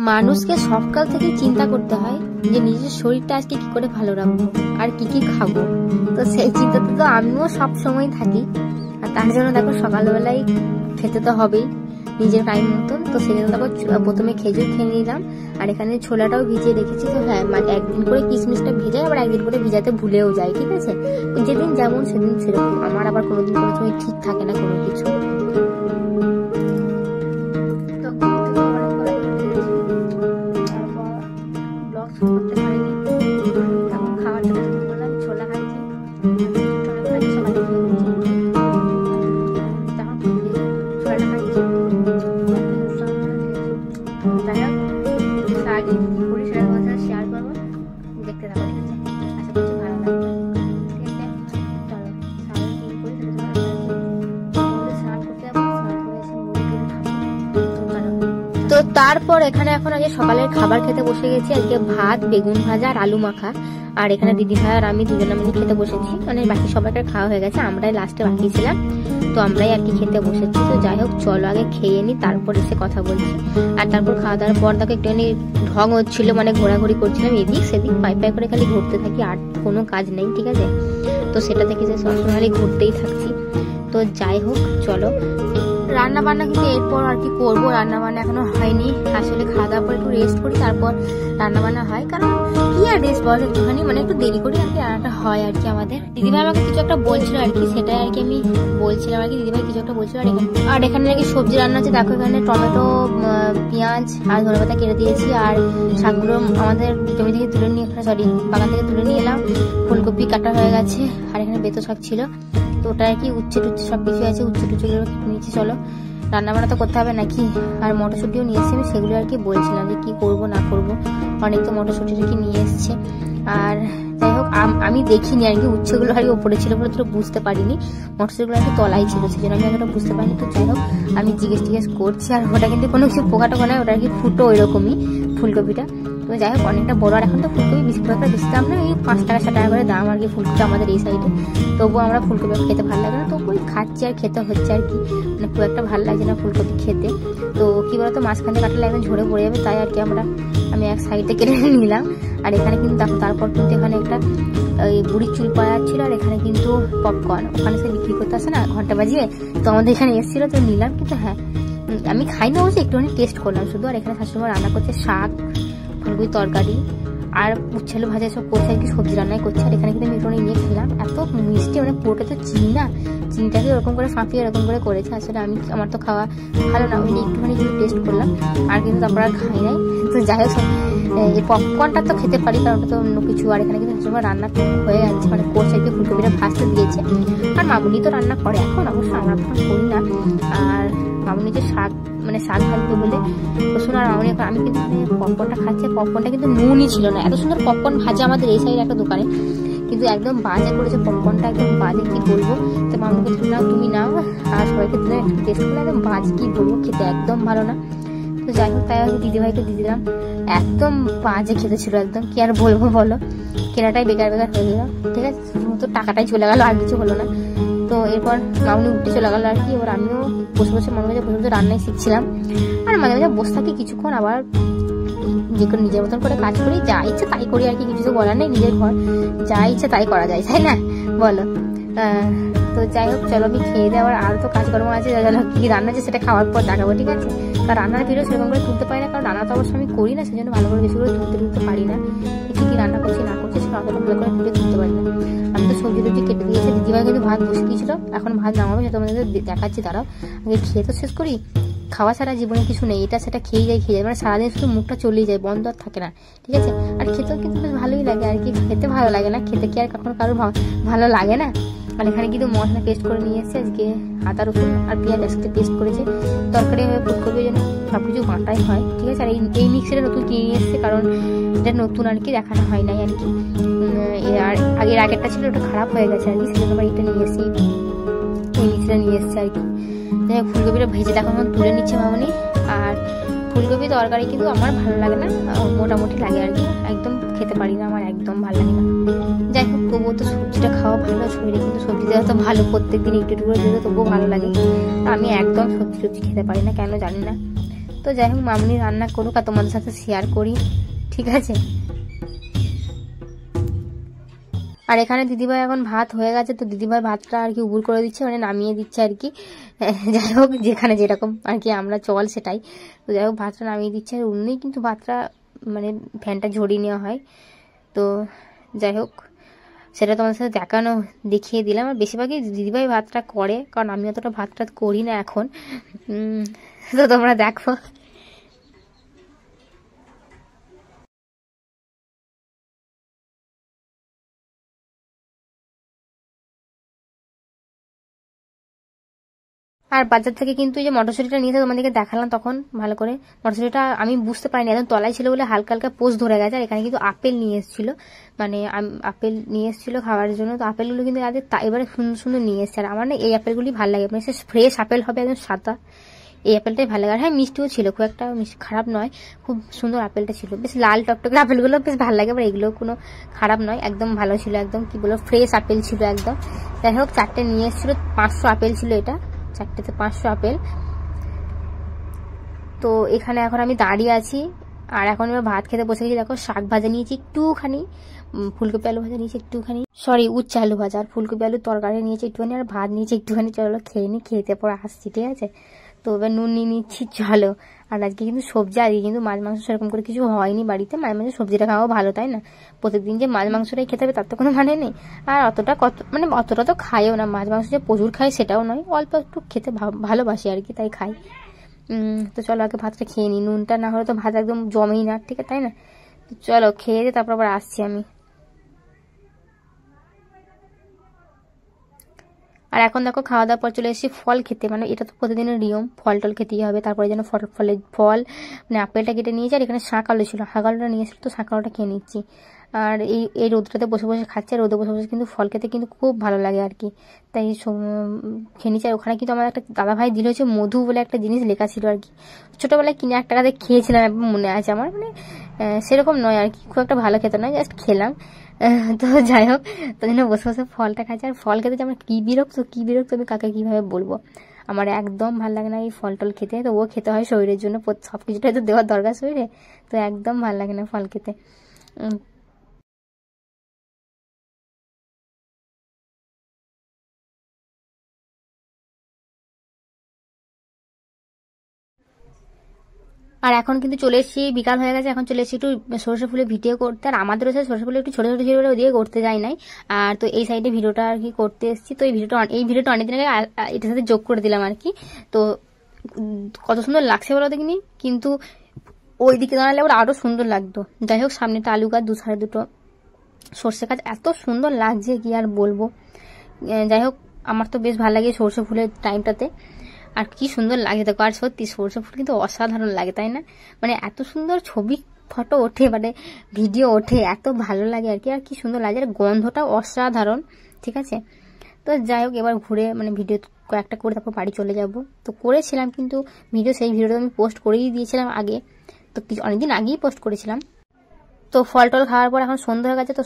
মানুষকে সকাল থেকে চিন্তা করতে হয় যে নিজের শরীরটা আজকে কি করে ভালো রাখবো আর কি কি খাবো। তো সেই চিন্তাতে তো আমিও সব সময় থাকি, আর তার জন্য দেখো সকালবেলায় খেতে তো হবেই নিজের টাইম মতন। তো সেজন্য দেখো প্রথমে খেজুর খেয়ে নিলাম, আর এখানে ছোলাটাও ভিজিয়ে রেখেছি। তো হ্যাঁ, মানে একদিন করে কিশমিশটা ভেজাই, আবার একদিন করে ভিজাতে ভুলেও যায়, ঠিক আছে। যেদিন যেমন সেদিন সেরকম, আমার আবার কোনোদিন কোনো সময় ঠিক থাকে না কোনো কিছু। তো তারপর এখানে এখন আজকে সকালের খাবার খেতে বসে গেছি। আজকে ভাত, বেগুন ভাজা আর আলু মাখা। আর এখানে দিদি ভাই আর আমি দুজনে মিলে খেতে বসেছি, মানে বাকি সবাইকার খাওয়া হয়ে গেছে, আমরাই লাস্টে বাকি ছিলাম। তো আমরাই আর কি খেতে বসেছি। তো যাই হোক, চলো আগে খেয়ে নি, তারপর এসে কথা বলছি। আর তারপর খাওয়া দাওয়ার পর দেখো একটুখানি ঢং হচ্ছিল, মানে ঘোরাঘুরি করছিলাম এদিক সেদিক, পাই পাই করে খালি ঘুরতে থাকি, আর কোনো কাজ নেই, ঠিক আছে। তো সেটা থেকে যে সবসময় খালি ঘুরতেই থাকছি। তো যাই হোক চলো, রান্না বান্না কিন্তু এরপর আর কি করবো। রান্না বান্না এখনো হয়নি, আসলে খাওয়া দাওয়ার পর একটু রেস্ট করি, তারপর রান্না বান্না হয়। কারণ কি আর রেস্ট বল, একটুখানি মানে একটু দেরি করে আর কি রান্নাটা হয় আর কি আমাদের। দিদিভাই আমাকে কিছু একটা বলছিল আর কি, সেটাই আর কি আমি বলছিলাম আর কি। দিদিভাই কিছু একটা বলছিল। আর এখানে নাকি সবজি রান্না আছে, দেখো এখানে টমেটো, পেঁয়াজ আর ধনেপাতা কেটে দিয়েছি। আর শাকগুলো আমাদের জমি থেকে তুলে নিয়ে, সরি বাগান থেকে তুলে নিয়ে এলাম। ফুলকপি কাটা হয়ে গেছে, আর এখানে বেতো শাক ছিল, তো ওটা আর কি উচ্ছে টুচ্ছে সবকিছু আছে, উচ্ছে টুচ্ছে নিয়েছি। চলো রান্না বান্না তো করতে হবে নাকি। আর মটরশুঁটিও নিয়ে এসেছি, আমি সেগুলো আর কি বলছিলাম যে কি করব না করব। অনেক তো মটরশুঁটি আর কি নিয়ে এসছে। আর যাই হোক, আমি দেখিনি আর কি, উচ্ছেগুলো আর কি ওপরে ছিল বলে তো বুঝতে পারিনি, মটরশুঁটিগুলো আর কি তলাই ছিল, সেই জন্য আমি এতটা বুঝতে পারিনি। তো যাই হোক, আমি জিজ্ঞেস করছি। আর ওটা কিন্তু কোনো কিছু পোকা টোকা নয়, ওটা আর কি ফুটো ওইরকমই ফুলকপিটা। তো যাই হোক, অনেকটা বড়। আর এখন তো ফুলকপি বেশি বেশি দাম না, এই 5 টাকা 7 টাকা করে দাম আর কি ফুলকপি আমাদের এই সাইডে। তবুও আমরা ফুলকপি খেতে ভালো লাগে না, তবুই খাচ্ছি আর খেতে হচ্ছে আর কি, মানে খুব একটা ভালো লাগছে না ফুলকপি খেতে। তো কি বলতো, মাঝখানে কাটলে একদম ঝরে পড়ে যাবে, তাই আর কি আমি এক সাইডে কেটে নিলাম। আর এখানে কিন্তু দেখো, তারপর কিন্তু এখানে একটা ওই বুড়ির চুল পাওয়া যাচ্ছিল, আর এখানে কিন্তু পপকর্ন ওখানে সে বিক্রি করতে আসে না ঘন্টা বাজিয়ে, তো আমাদের এখানে এসেছিল, তো নিলাম। কিন্তু হ্যাঁ, আমি খাইনি অবশ্যই, একটুখানি টেস্ট করলাম শুধু। আর এখানে শাশুড়ি রান্না করছে শাক, ফুলকপি তরকারি আর উচ্ছেলো ভাজা সব করছে আর কি, সবজি রান্নাই করছে। আর এখানে কিন্তু আমি একটু নিয়ে খেলাম, এত মিষ্টি, মানে পুরোটা তো চিনি না, চিনিটাকে ওরকম করে ফাঁপিয়ে এরকম করে করেছে। আসলে আমার তো খাওয়া ভালো না, ওই একটুখানি কিন্তু টেস্ট করলাম, আর কিন্তু তারপর আর খাই নাই। তো যাই হোক, এই পপকর্নটা তো খেতে পারি, কারণ ওটা তো অন্য কিছু। আর এখানে কিন্তু সময় রান্না হয়ে যাচ্ছে, মানে করছে আর কি, ফুলকপিটা ভাজতে দিয়েছে। আর মামুনি তো রান্না করে এখন, অবশ্য আমরা তো করি না। আর মামুনি যে শাক, মানে শাক ভাজবে বলে রসুন আর মামুনি, আমি কিন্তু পপকর্নটা খাচ্ছি। পপকর্নটা কিন্তু নুনই ছিল না, এত সুন্দর পপকর্ন ভাজে আমাদের এই সাইডে একটা দোকানে, কিন্তু একদম বাজে করেছে পপকর্নটা, একদম বাজে, কি বলবো। তো মামুকে নাও, তুমি নাও, আর সবাইকে দিলে একটু টেস্ট করলে, একদম বাজে, কি বলবো, খেতে একদম ভালো না। তো যাই হোক, তাই দিদিভাইকে দিয়ে দিলাম, একদম বাজে খেতে ছিল একদম, কি আর বলবো বলো, কেনাটাই বেকার হয়ে গেল, ঠিক আছে, শুধুমাত্র টাকাটাই চলে গেল, আর কিছু হলো না। তো এরপর মামুনি উঠতে চলে গেল আর কি। এবার আমিও বসে বসে মনে বসে বসে রান্নাই শিখছিলাম। আর মাঝে মাঝে বসে থাকি কিছুক্ষণ, আবার যে কোনো নিজের মতন করে কাজ করি, যা ইচ্ছে তাই করি আর কি, কিছু তো বলার নেই, নিজের ঘর যা ইচ্ছে তাই করা যায়, তাই না বলো। তো যাই হোক, চলো আমি খেয়ে দেওয়ার আরও তো কাজকর্ম আছে, কি রান্না আছে সেটা খাওয়ার পর দেখাবো, ঠিক আছে। আর রান্নার ভিডিও সেরকম করে তুলতে পারি না, কারণ রান্না তো অবশ্যই আমি করি না, সেজন্য ভালো করে বেশি করে তুলতে পারি না, কি কি রান্না করছি না করছি সেটা অতটা ভালো করে ভিডিও তুলতে পারি না। আমি তো সবজি টবজি কেটে দিয়েছি, দিদিভাই কিন্তু ভাত বসে দিয়েছিল, এখন ভাত নামাবো, সেটা তোমাদের দেখাচ্ছি, দাঁড়াও আগে খেয়ে তো শেষ করি। খাওয়া ছাড়া জীবনে কিছু নেই, এটা সেটা খেয়ে যায়, মানে সারাদিন শুধু মুখটা চলেই যায়, বন্ধ আর থাকে না, ঠিক আছে। আর খেতেও কিন্তু বেশ ভালোই লাগে আর কি, খেতে ভালো লাগে না, খেতে কি আর কখনো কারোর ভালো লাগে না। আর এখানে কিন্তু মশলা পেস্ট করে নিয়ে এসেছে আজকে, আদা রসুন আর পেঁয়াজ একসাথে পেস্ট করেছে, তরকারি হবে ফুলকপির জন্য সব কিছু বাঁটাই হয়, ঠিক আছে। আর এই মিক্সারটা নতুন কিনে নিয়ে এসছে, কারণ এটা নতুন আর কি, দেখানো হয় নাই আর কি। আর আগেরটা ছিল, ওটা খারাপ হয়ে গেছে আর কি, সেজন্য আবার এটা নিয়ে এসেছি, এই মিক্সারটা নিয়ে এসছে আর কি। যাই হোক, ফুলকপিটা ভেজে দেখো এখন তুলে নিচ্ছে মামনি। আর ফুলকপি তরকারি কিন্তু আমার ভালো লাগে না, মোটামুটি লাগে আর কি, একদম খেতে পারি না, আমার একদম ভালো লাগে না। যাই হোক, তবুও তো সবজিটা খাওয়া ভালো শরীরে, কিন্তু সবজি দেওয়া তো ভালো, প্রত্যেকদিন একটু একটু করে দিলে তবুও ভালো লাগে। আমি একদম সবজি খেতে পারি না, কেন জানি না। তো তো যাই হোক মামুনি রান্না করুক আর তোমাদের সাথে শেয়ার করি, ঠিক আছে। আর এখানে দিদিভাই এখন ভাত হয়ে গেছে, তো দিদিভাই ভাতটা আর কি উবুর করে দিচ্ছে, মানে নামিয়ে দিচ্ছে আর কি। যাই হোক যেখানে যেরকম আর কি আমরা চল সেটাই। তো যাই হোক ভাতটা নামিয়ে দিচ্ছে, আর অমনি কিন্তু ভাতটা মানে ফ্যানটা ঝরিয়ে নেওয়া হয়। তো যাই হোক সেটা তোমাদের সাথে দেখিয়ে দিলাম। আর বেশিরভাগই দিদিভাই ভাতটা করে, কারণ আমি অতটা ভাতটা করি না এখন। তো তোমরা দেখো। আর বাজার থেকে কিন্তু এই যে মটরশুঁটিটা নিয়েছে তোমাদেরকে দেখালাম তখন ভালো করে। মটরশুঁটিটা আমি বুঝতে পারিনি, একদম তলায় ছিল বলে হালকা হালকা পোস্ট ধরে গেছে। আর এখানে কিন্তু আপেল নিয়ে এসেছিল, মানে আপেল নিয়ে এসেছিল খাওয়ার জন্য। তো আপেলগুলো কিন্তু এবারে সুন্দর সুন্দর নিয়ে এসছে। আর আমার না এই আপেলগুলি ভালো লাগে, মানে ফ্রেশ আপেল হবে একদম সাদা, এই আপেলটাই ভালো লাগে। আর হ্যাঁ মিষ্টিও ছিল, খুব একটা খারাপ নয়, খুব সুন্দর আপেলটা ছিল, বেশ লাল টকটকে আপেলগুলো বেশ ভালো লাগে। আবার এগুলো কোনো খারাপ নয়, একদম ভালো ছিল, একদম কি বলবো ফ্রেশ আপেল ছিল একদম। যাই হোক 4টে নিয়ে এসেছিল, 500 আপেল ছিল এটা, 4টেতে 500 আপেল। তো এখানে এখন আমি দাঁড়িয়ে আছি, আর এখন এবার ভাত খেতে বসে গেছি। দেখো শাক ভাজা নিয়েছি একটুখানি, ফুলকপি আলু ভাজা নিয়েছি একটুখানি, সরি উচ্ছে আলু ভাজা, আর ফুলকপি আলুর তরকারি নিয়েছি একটুখানি, আর ভাত নিয়েছি একটুখানি। চলো খেয়ে নি, খেতে পরে আসছি, ঠিক আছে। তো এবার নুন নিয়ে নিচ্ছি, চলো। আর আজকে কিন্তু সবজি, আজকে কিন্তু মাছ মাংস সেরকম করে কিছু হয়নি বাড়িতে। মাঝে মাঝে সবজিটা খাওয়া ভালো, তাই না? প্রত্যেকদিন যে মাছ মাংসটাই খেতে হবে তার তো কোনো মানে নেই। আর অতটা তো খাইও না, মাছ মাংস যে প্রচুর খাই সেটাও নয়, অল্প একটু খেতে ভালোবাসি আর কি, তাই খাই। তো চলো আগে ভাতটা খেয়ে নিই, নুনটা না হলে তো ভাত একদম জমেই না, ঠিক আছে, তাই না? তো চলো খেয়ে দিয়ে তারপর আবার আসছি আমি। আর এখন দেখো খাওয়া দাওয়ার পর চলে এসেছি ফল খেতে, মানে এটা তো প্রতিদিনের নিয়ম, ফল টল খেতেই হবে। তারপরে যেন ফল মানে আপেলটা কেটে নিয়েছি, আর এখানে শাক আলু ছিল, শাক আলুটা নিয়ে এসেছিল, তো শাক আলুটা খেয়ে নিচ্ছি। আর এই রোদটাতে বসে বসে খাচ্ছে, আর রোদে বসে বসে কিন্তু ফল খেতে কিন্তু খুব ভালো লাগে আর কি, তাই খেয়ে নিচ্ছি। আর ওখানে কিন্তু আমার একটা দাদা ভাই দিল হচ্ছে মধু বলে একটা জিনিস লেখা ছিল আর কি, ছোটোবেলায় কিনে 1 টাকাতে খেয়েছিলাম, মনে আছে আমার, মানে সেরকম নয় আর কি, খুব একটা ভালো খেতে নয়, জাস্ট খেলাম। তো যাই হোক, তার জন্য বসে বসে ফলটা খাচ্ছি। আর ফল খেতে যে আমার কি বিরক্ত আমি কাকে কিভাবে বলবো, আমার একদম ভালো লাগে না এই ফল টল খেতে। তো ও খেতে হয় শরীরের জন্য, সব কিছুটাই তো দেওয়ার দরকার শরীরে, তো একদম ভালো লাগে না ফল খেতে। আর এখন কিন্তু চলে এসেছি, বিকাল হয়ে গেছে, এখন চলে এসেছি একটু সরষে ফুলে ভিডিও করতে। আর আমাদের হচ্ছে সরষে ফুলে একটু ছোট ছোট ছিল বলে ওদিকে করতে যাই নাই। আর তো এই সাইডে ভিডিওটা আর কি করতে এসেছি। তো এই ভিডিওটা অনেকদিন আগে এটার সাথে যোগ করে দিলাম আর কি। তো কত সুন্দর লাগছে বলো দেখিনি, কিন্তু ওই দিকে দাঁড়ালে আবার আরো সুন্দর লাগতো। যাই হোক সামনেটা আলু গাছ, 2 সর্ষে গাছ, এত সুন্দর লাগছে কি আর বলবো। যাই হোক আমার তো বেশ ভালো লাগে সর্ষে ফুলের টাইমটাতে, আর কি সুন্দর লাগে দেখো। আর সত্যি সর্ষে ফুল কিন্তু অসাধারণ লাগে, তাই না? মানে এত সুন্দর ছবি ফটো ওঠে, মানে ভিডিও ওঠে, এত ভালো লাগে আর কি। আর কি সুন্দর লাগে, আর গন্ধটাও অসাধারণ, ঠিক আছে। তো যাই হোক এবার ঘুরে মানে ভিডিও কয়েকটা করে তারপর বাড়ি চলে যাব। তো করেছিলাম কিন্তু সেই ভিডিওটা আমি পোস্ট করেই দিয়েছিলাম আগে, তো অনেকদিন আগেই পোস্ট করেছিলাম। তো ফল টল খাওয়ার পর এখন সন্ধ্যা হয়ে গেছে, তো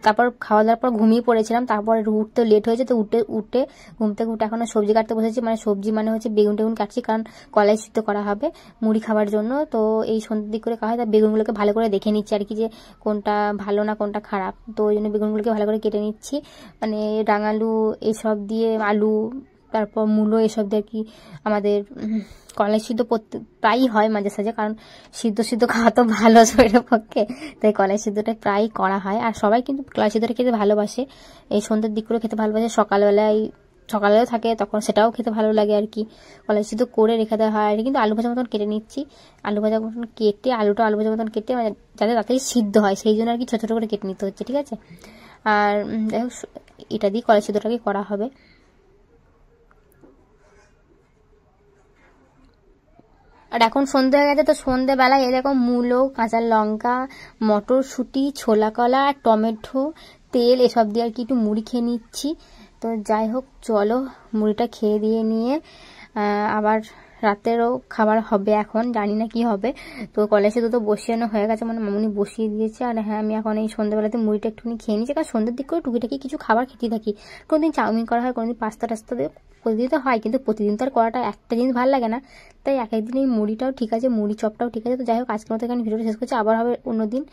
তারপর খাওয়া দাওয়ার পর ঘুমিয়ে পড়েছিলাম। তারপরে উঠতে লেট হয়েছে, তো উঠে ঘুম থেকে উঠে এখন সবজি কাটতে বসেছি, মানে সবজি মানে হচ্ছে বেগুন টেগুন কাটছি, কারণ কলাই সিদ্ধ করা হবে মুড়ি খাওয়ার জন্য। তো এই সন্ধ্যের দিক করে খাওয়া হয়, তাই বেগুনগুলোকে ভালো করে দেখে নিচ্ছি আর কি, যে কোনটা ভালো না কোনটা খারাপ। তো ওই জন্য বেগুনগুলোকে ভালো করে কেটে নিচ্ছি, মানে রাঙালু এসব দিয়ে, আলু, তারপর মূলো এসব দিয়ে আর কি। আমাদের কলাই সিদ্ধ প্রায়ই হয় মাঝে সাঝে, কারণ সিদ্ধ খাওয়া তো ভালো শরীরের পক্ষে, তাই কলাই সিদ্ধটা প্রায় করা হয়। আর সবাই কিন্তু কলাই সিদ্ধটা খেতে ভালোবাসে, এই সন্ধ্যের দিক করে খেতে ভালোবাসে। সকালবেলাও থাকে তখন, সেটাও খেতে ভালো লাগে আর কি। কলাই সিদ্ধ করে রেখে দেওয়া হয় আর কি। কিন্তু আলু ভাজা মতন কেটে নিচ্ছি, আলু ভাজা মতন কেটে আলু ভাজা মতন কেটে, মানে যাতে তাড়াতাড়ি সিদ্ধ হয় সেই জন্য আর কি ছোটো ছোটো করে কেটে নিতে হচ্ছে, ঠিক আছে। আর যাই হোক এটা দিয়ে কলাই সিদ্ধটাকে করা হবে। আর এখন সন্ধ্যে হয়ে গেছে, তো সন্ধ্যেবেলায় এরকম মূলো, কাঁচা লঙ্কা, মটরশুঁটি, ছোলা কলা, টমেটো, তেল এসব দিয়ে আর কি একটু মুড়ি খেয়ে নিচ্ছি। তো যাই হোক চলো মুড়িটা খেয়ে দিয়ে নিয়ে আবার রাতেরও খাবার হবে, এখন জানি না কি হবে। তো কলেজে তো বসিয়ানো হয়ে গেছে, মানে মামুনি বসিয়ে দিয়েছে। আর হ্যাঁ, আমি এখন এই সন্ধ্যাবেলাতে মুড়িটা একটুখানি খেয়ে নিচ্ছি, কারণ সন্ধ্যের দিক করে টুকিটাকি কিছু খাবার খেতে থাকি। কোনোদিন চাউমিন করা হয়, কোনোদিন পাস্তা টাস্তা দিয়ে প্রতিদিন তো হয়, কিন্তু প্রতিদিন তো আর করাটা একটা জিনিস ভালো লাগে না। তাই এক একদিন এই মুড়িটাও ঠিক আছে, মুড়ি চপটাও ঠিক আছে। তো যাই হোক, আজকের মতো এখানে ভিডিওটা শেষ করছি, আবার হবে অন্যদিন।